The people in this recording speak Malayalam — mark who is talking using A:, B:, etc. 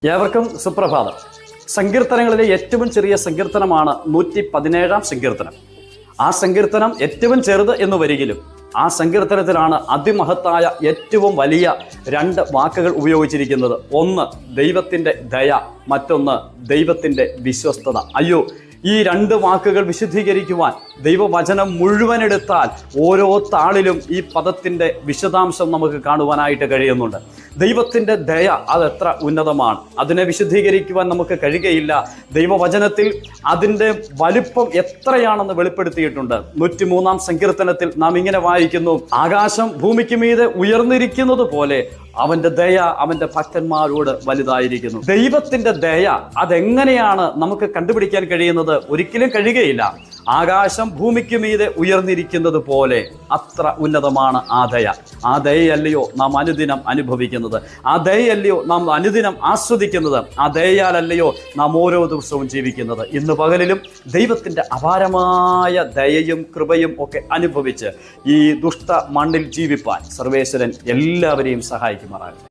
A: ഏവർക്കും സുപ്രഭാതം. സങ്കീർത്തനങ്ങളിലെ ഏറ്റവും ചെറിയ സങ്കീർത്തനമാണ് 117 സങ്കീർത്തനം. ആ സങ്കീർത്തനം ഏറ്റവും ചെറുത് എന്ന് വരികിലും ആ സങ്കീർത്തനത്തിലാണ് അതിമഹത്തായ ഏറ്റവും വലിയ രണ്ട് വാക്കുകൾ ഉപയോഗിച്ചിരിക്കുന്നത്. ഒന്ന് ദൈവത്തിൻ്റെ ദയ, മറ്റൊന്ന് ദൈവത്തിൻ്റെ വിശ്വസ്തത. അയ്യോ, ഈ രണ്ട് വാക്കുകൾ വിശുദ്ധീകരിക്കുവാൻ ദൈവവചനം മുഴുവൻ എടുത്താൽ ഓരോ താളിലും ഈ പദത്തിൻ്റെ വിശദാംശം നമുക്ക് കാണുവാനായിട്ട് കഴിയുന്നുണ്ട്. ദൈവത്തിൻ്റെ ദയ അതെത്ര ഉന്നതമാണ്, അതിനെ വിശുദ്ധീകരിക്കുവാൻ നമുക്ക് കഴിയുകയില്ല. ദൈവവചനത്തിൽ അതിൻ്റെ വലുപ്പം എത്രയാണെന്ന് വെളിപ്പെടുത്തിയിട്ടുണ്ട്. 103 സങ്കീർത്തനത്തിൽ നാം ഇങ്ങനെ വായിക്കുന്നു: ആകാശം ഭൂമിക്ക് മീതെ ഉയർന്നിരിക്കുന്നത് പോലെ അവന്റെ ദയ അവന്റെ ഭക്തന്മാരോട് വലുതായിരിക്കുന്നു. ദൈവത്തിന്റെ ദയ അതെങ്ങനെയാണ് നമുക്ക് കണ്ടുപിടിക്കാൻ കഴിയുന്നത്? ഒരിക്കലും കഴിയുകയില്ല. ആകാശം ഭൂമിക്ക് മീതെ ഉയർന്നിരിക്കുന്നത് പോലെ അത്ര ഉന്നതമാണ് ആ ദയ. ആ ദയയല്ലയോ നാം അനുദിനം അനുഭവിക്കുന്നത്? ആ ദയയല്ലയോ നാം അനുദിനം ആസ്വദിക്കുന്നത്? ആ ദയയാലല്ലയോ നാം ഓരോ ദിവസവും ജീവിക്കുന്നത്? ഇന്ന് പകലിലും ദൈവത്തിന്റെ അപാരമായ ദയയും കൃപയും ഒക്കെ അനുഭവിച്ച് ഈ ദുഷ്ട മണ്ണിൽ ജീവിപ്പാൻ സർവേശ്വരൻ എല്ലാവരെയും സഹായിക്കുമാറാകട്ടെ.